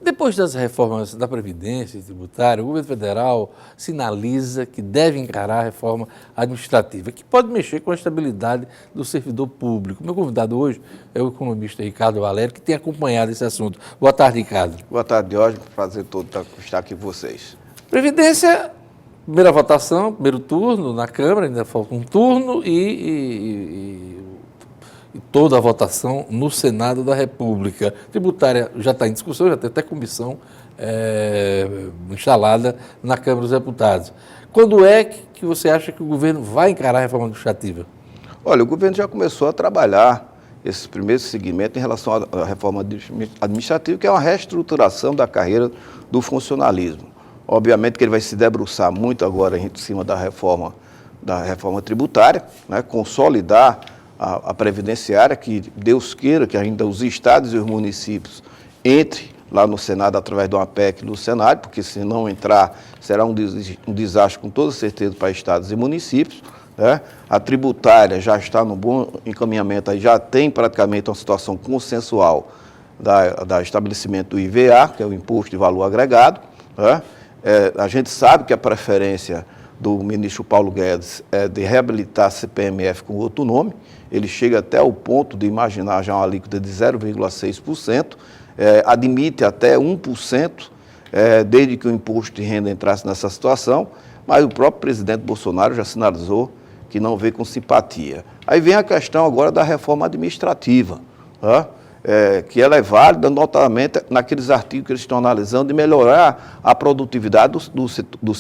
Depois das reformas da Previdência e tributária, o governo federal sinaliza que deve encarar a reforma administrativa, que pode mexer com a estabilidade do servidor público. Meu convidado hoje é o economista Ricardo Valério, que tem acompanhado esse assunto. Boa tarde, Ricardo. Boa tarde, Diógenes. Prazer todo estar aqui com vocês. Previdência, primeira votação, primeiro turno na Câmara, ainda falta um turno e toda a votação no Senado da República. Tributária já está em discussão, já tem até comissão instalada na Câmara dos Deputados. Quando é que você acha que o governo vai encarar a reforma administrativa? Olha, o governo já começou a trabalhar esse primeiro segmento em relação à reforma administrativa, que é uma reestruturação da carreira do funcionalismo. Obviamente que ele vai se debruçar muito agora em cima da reforma tributária, né, consolidar a previdenciária, que Deus queira que ainda os estados e os municípios entrem lá no Senado através de uma PEC no Senado, porque se não entrar será um desastre com toda certeza para estados e municípios, né? A tributária já está no bom encaminhamento, aí já tem praticamente uma situação consensual da estabelecimento do IVA, que é o Imposto de Valor Agregado, né? A gente sabe que a preferência do ministro Paulo Guedes é de reabilitar a CPMF com outro nome. Ele chega até o ponto de imaginar já uma alíquota de 0,6%, admite até 1%, desde que o imposto de renda entrasse nessa situação, mas o próprio presidente Bolsonaro já sinalizou que não vê com simpatia. Aí vem a questão agora da reforma administrativa, tá? Que ela é válida, notadamente, naqueles artigos que eles estão analisando, de melhorar a produtividade do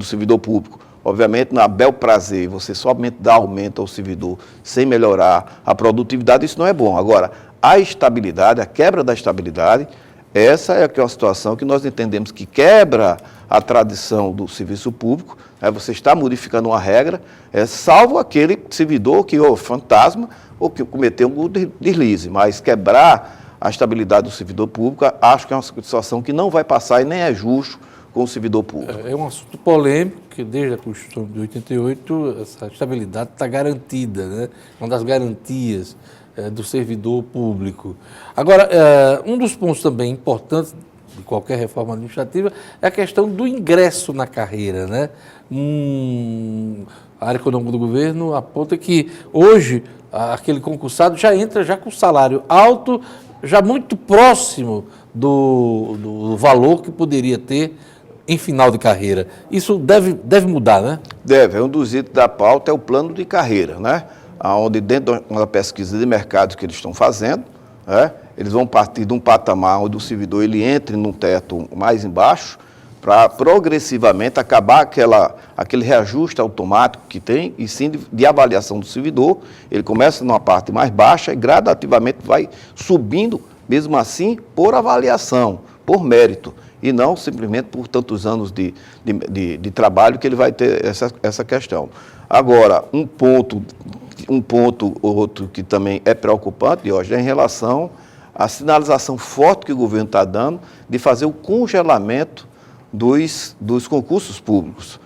servidor público. Obviamente, na bel prazer, você somente dá aumento ao servidor sem melhorar a produtividade, isso não é bom. Agora, a estabilidade, a quebra da estabilidade, essa é uma situação que nós entendemos que quebra a tradição do serviço público, você está modificando uma regra, salvo aquele servidor que, fantasma, ou que cometeu um deslize, mas quebrar a estabilidade do servidor público, acho que é uma situação que não vai passar e nem é justo com o servidor público. É um assunto polêmico, que desde a Constituição de 88, essa estabilidade está garantida, né? Uma das garantias do servidor público. Agora, um dos pontos também importantes de qualquer reforma administrativa é a questão do ingresso na carreira, né? A área econômica do governo aponta que hoje aquele concursado já entra já com salário alto, já muito próximo do valor que poderia ter em final de carreira. Isso deve mudar, né? Deve. Um dos itens da pauta é o plano de carreira, né? Onde dentro da pesquisa de mercado que eles estão fazendo, né, eles vão partir de um patamar onde o servidor ele entre num teto mais embaixo, para progressivamente acabar aquele reajuste automático que tem, e sim de avaliação do servidor. Ele começa numa parte mais baixa e gradativamente vai subindo, mesmo assim, por avaliação, por mérito, e não simplesmente por tantos anos de trabalho que ele vai ter essa questão. Agora, um ponto outro que também é preocupante, hoje, é em relação à sinalização forte que o governo está dando de fazer o congelamento dos concursos públicos.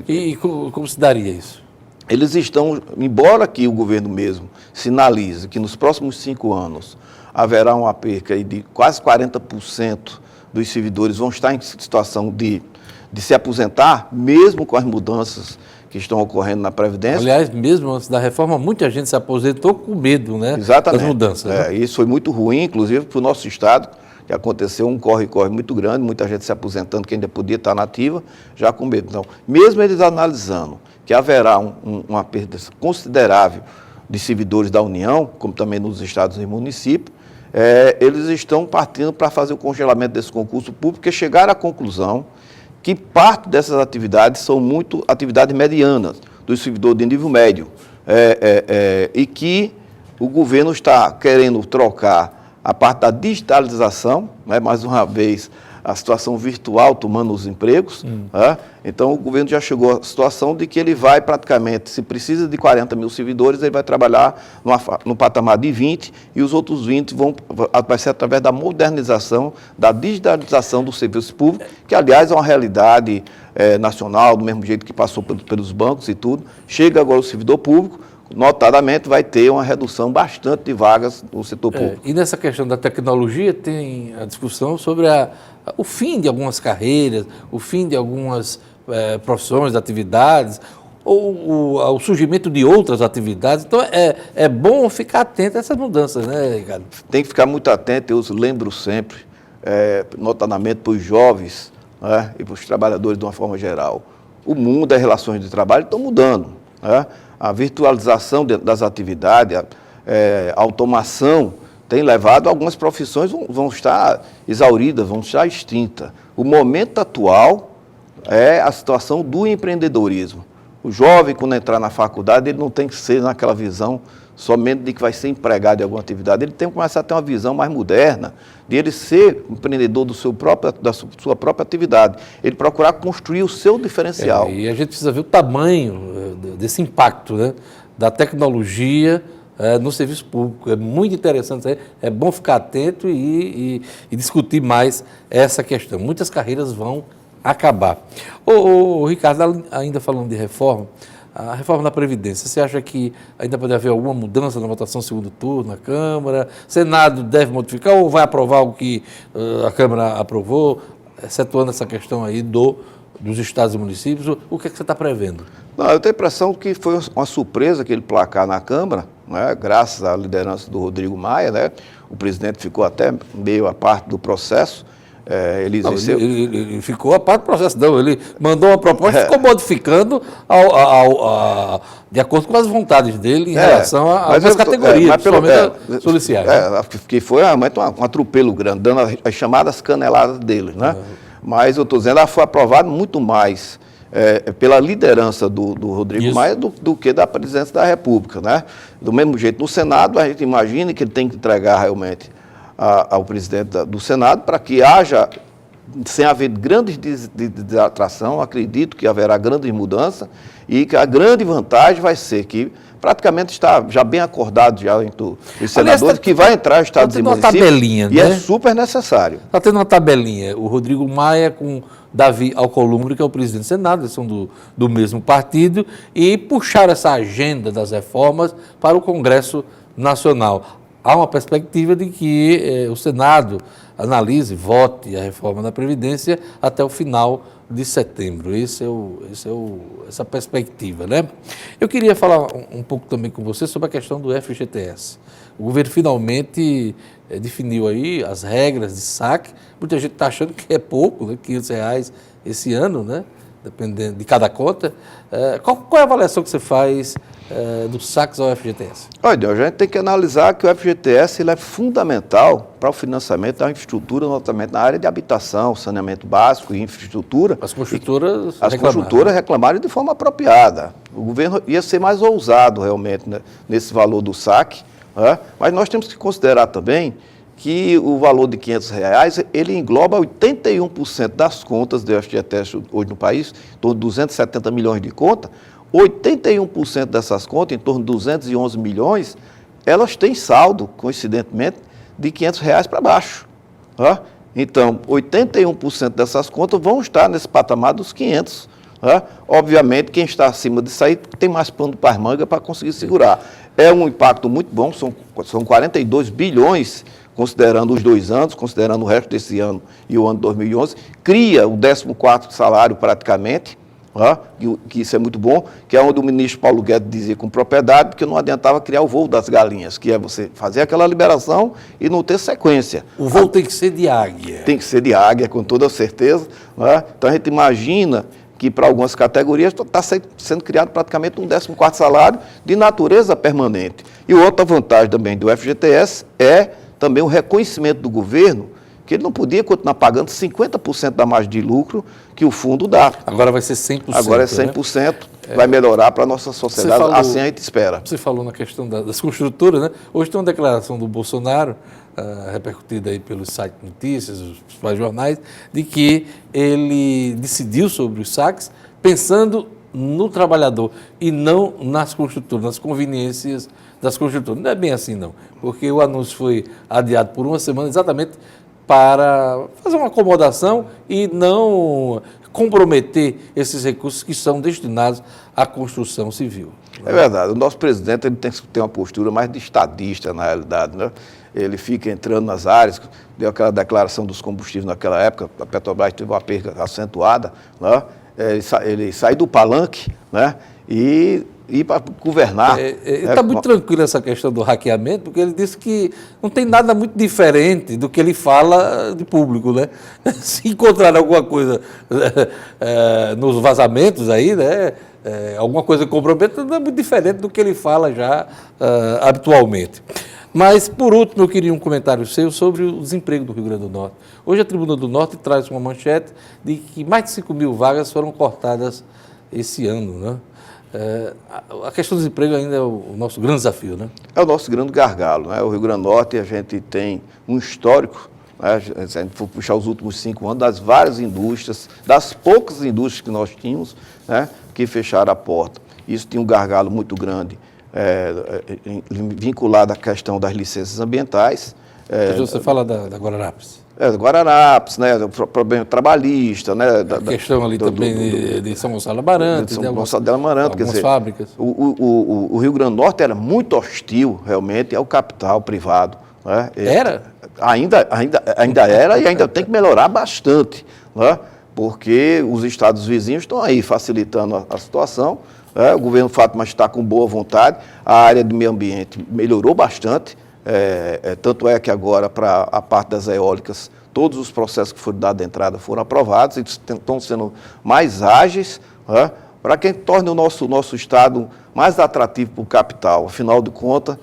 E como se daria isso? Eles estão, embora que o governo mesmo sinalize que nos próximos 5 anos haverá uma perca de quase 40% dos servidores vão estar em situação de se aposentar, mesmo com as mudanças que estão ocorrendo na Previdência. Aliás, mesmo antes da reforma, muita gente se aposentou com medo, né? Exatamente. Das mudanças. Né? Isso foi muito ruim, inclusive, para o nosso Estado, que aconteceu um corre-corre muito grande, muita gente se aposentando que ainda podia estar nativa, já com medo. Então, mesmo eles analisando que haverá uma perda considerável de servidores da União, como também nos estados e municípios, eles estão partindo para fazer o congelamento desse concurso público, porque chegaram à conclusão que parte dessas atividades são muito atividades medianas, do servidor de nível médio, e que o governo está querendo trocar a parte da digitalização, né, mais uma vez a situação virtual tomando os empregos. Né? Então o governo já chegou à situação de que ele vai praticamente, se precisa de 40 mil servidores, ele vai trabalhar no patamar de 20 e os outros 20 vai ser através da modernização, da digitalização do serviço público, que aliás é uma realidade nacional, do mesmo jeito que passou pelos bancos e tudo. Chega agora o servidor público notadamente vai ter uma redução bastante de vagas no setor público. E nessa questão da tecnologia tem a discussão sobre o fim de algumas carreiras, o fim de algumas profissões, atividades, ou o surgimento de outras atividades. Então é bom ficar atento a essas mudanças, né, Ricardo? Tem que ficar muito atento, eu lembro sempre, notadamente para os jovens, né, e para os trabalhadores de uma forma geral. O mundo, as relações de trabalho estão mudando, né? A virtualização das atividades, a automação tem levado algumas profissões vão estar exauridas, vão estar extintas. O momento atual é a situação do empreendedorismo. O jovem, quando entrar na faculdade, ele não tem que ser naquela visão somente de que vai ser empregado em alguma atividade. Ele tem que começar a ter uma visão mais moderna, de ele ser empreendedor da sua própria atividade. Ele procurar construir o seu diferencial. E a gente precisa ver o tamanho desse impacto, né, da tecnologia no serviço público. É muito interessante isso aí. É bom ficar atento e discutir mais essa questão. Muitas carreiras vão acabar. Ô, Ricardo, ainda falando de reforma, a reforma da Previdência, você acha que ainda pode haver alguma mudança na votação segundo turno na Câmara? O Senado deve modificar ou vai aprovar algo que a Câmara aprovou, excetuando essa questão aí dos estados e municípios? O que é que você está prevendo? Não, eu tenho a impressão que foi uma surpresa aquele placar na Câmara, né, graças à liderança do Rodrigo Maia, né? O presidente ficou até meio à parte do processo. Ele ficou a parte do processo, não. Ele mandou uma proposta e ficou modificando de acordo com as vontades dele em relação a algumas categorias, principalmente policiais. Que foi realmente um atropelo grande, dando as chamadas caneladas dele, né? Mas eu estou dizendo, ela foi aprovada muito mais pela liderança do Rodrigo Maia do que da presidência da República, né? Do mesmo jeito, no Senado, a gente imagina que ele tem que entregar realmente ao presidente do Senado para que haja, sem haver grandes desatração, acredito que haverá grande mudança e que a grande vantagem vai ser que praticamente está já bem acordado já entre os senadores que vai entrar estados e municípios e é super necessário. Está tendo uma tabelinha, o Rodrigo Maia com Davi Alcolumbre, que é o presidente do Senado, eles são do mesmo partido, e puxaram essa agenda das reformas para o Congresso Nacional. Há uma perspectiva de que o Senado analise, vote a reforma da Previdência até o final de setembro. Essa perspectiva, né? Eu queria falar um pouco também com você sobre a questão do FGTS. O governo finalmente definiu aí as regras de saque. Muita gente está achando que é pouco, né? R$500 esse ano, né? Dependendo de cada conta. Qual é a avaliação que você faz dos saques ao FGTS? Olha, a gente tem que analisar que o FGTS ele é fundamental para o financiamento da infraestrutura, notamment na área de habitação, saneamento básico e infraestrutura. As construtoras reclamaram de forma apropriada. O governo ia ser mais ousado realmente, né, nesse valor do saque, né? Mas nós temos que considerar também que o valor de R$500, ele engloba 81% das contas do FGTS hoje no país, em torno de 270 milhões de contas. 81% dessas contas, em torno de 211 milhões, elas têm saldo, coincidentemente, de R$500 para baixo. Tá? Então, 81% dessas contas vão estar nesse patamar dos 500. Tá? Obviamente, quem está acima disso aí tem mais pano para as mangas para conseguir segurar. É um impacto muito bom, são 42 bilhões, considerando os 2 anos, considerando o resto desse ano e o ano de 2011, cria o 14º salário praticamente, que isso é muito bom, que é onde o ministro Paulo Guedes dizia com propriedade que não adiantava criar o voo das galinhas, que é você fazer aquela liberação e não ter sequência. O voo tem que ser de águia. Tem que ser de águia, com toda certeza. Então a gente imagina que para algumas categorias está sendo criado praticamente um 14º salário de natureza permanente. E outra vantagem também do FGTS é também o reconhecimento do governo que ele não podia continuar pagando 50% da margem de lucro que o fundo dá. Agora vai ser 100%. Agora é 100%, né? Vai melhorar para a nossa sociedade, assim a gente espera. Você falou na questão das construtoras, né? Hoje tem uma declaração do Bolsonaro, repercutida aí pelos sites de notícias, os principais jornais, de que ele decidiu sobre os saques pensando no trabalhador e não nas construtoras, nas conveniências das construtoras. Não é bem assim, não, porque o anúncio foi adiado por uma semana exatamente para fazer uma acomodação e não comprometer esses recursos que são destinados à construção civil. É verdade. O nosso presidente ele tem que ter uma postura mais de estadista, na realidade, né? Ele fica entrando nas áreas, deu aquela declaração dos combustíveis naquela época, a Petrobras teve uma perda acentuada, né? Ele sai do palanque, né? E ir para governar. Está muito tranquilo essa questão do hackeamento, porque ele disse que não tem nada muito diferente do que ele fala de público, né? Se encontrar alguma coisa nos vazamentos aí, né? Alguma coisa comprometida, não é muito diferente do que ele fala já habitualmente. Mas, por último, eu queria um comentário seu sobre o desemprego do Rio Grande do Norte. Hoje a Tribuna do Norte traz uma manchete de que mais de 5 mil vagas foram cortadas esse ano, né? A questão do desemprego ainda é o nosso grande desafio, né? É o nosso grande gargalo, né? O Rio Grande do Norte, a gente tem um histórico, né? Se a gente for puxar os últimos 5 anos, das várias indústrias, das poucas indústrias que nós tínhamos, né? Que fecharam a porta. Isso tinha um gargalo muito grande, vinculado à questão das licenças ambientais. Você fala da Guararapes. Guararapes, né, o problema trabalhista, né, a questão ali também de São Gonçalo Amarante, de São Gonçalo Amarante, quer dizer, fábricas. O Rio Grande do Norte era muito hostil, realmente, ao capital privado. Né? Era? Ainda era e ainda tem que melhorar bastante, né? Porque os estados vizinhos estão aí facilitando a situação. O governo Fátima está com boa vontade, a área de meio ambiente melhorou bastante. Tanto é que agora, para a parte das eólicas, todos os processos que foram dados de entrada foram aprovados e estão sendo mais ágeis, né, para que torne o nosso estado mais atrativo para o capital. Afinal de contas,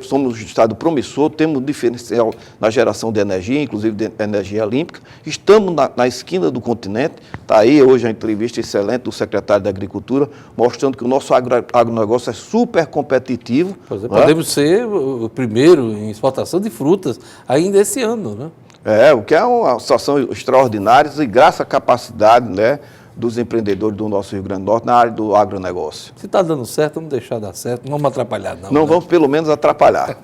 somos um estado promissor, temos um diferencial na geração de energia, inclusive de energia olímpica. Estamos na esquina do continente. Está aí hoje a entrevista excelente do secretário da Agricultura, mostrando que o nosso agronegócio é super competitivo. Pois é, podemos ser o primeiro em exportação de frutas ainda esse ano, né? O que é uma situação extraordinária e graças à capacidade, né, dos empreendedores do nosso Rio Grande do Norte na área do agronegócio. Se está dando certo, vamos deixar dar certo, não vamos atrapalhar, não. Não vamos, pelo menos, atrapalhar.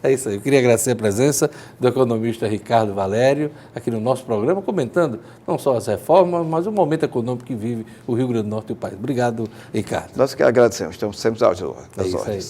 É isso aí. Eu queria agradecer a presença do economista Ricardo Valério aqui no nosso programa, comentando não só as reformas, mas o momento econômico que vive o Rio Grande do Norte e o país. Obrigado, Ricardo. Nós que agradecemos, estamos sempre às ordens. É isso aí.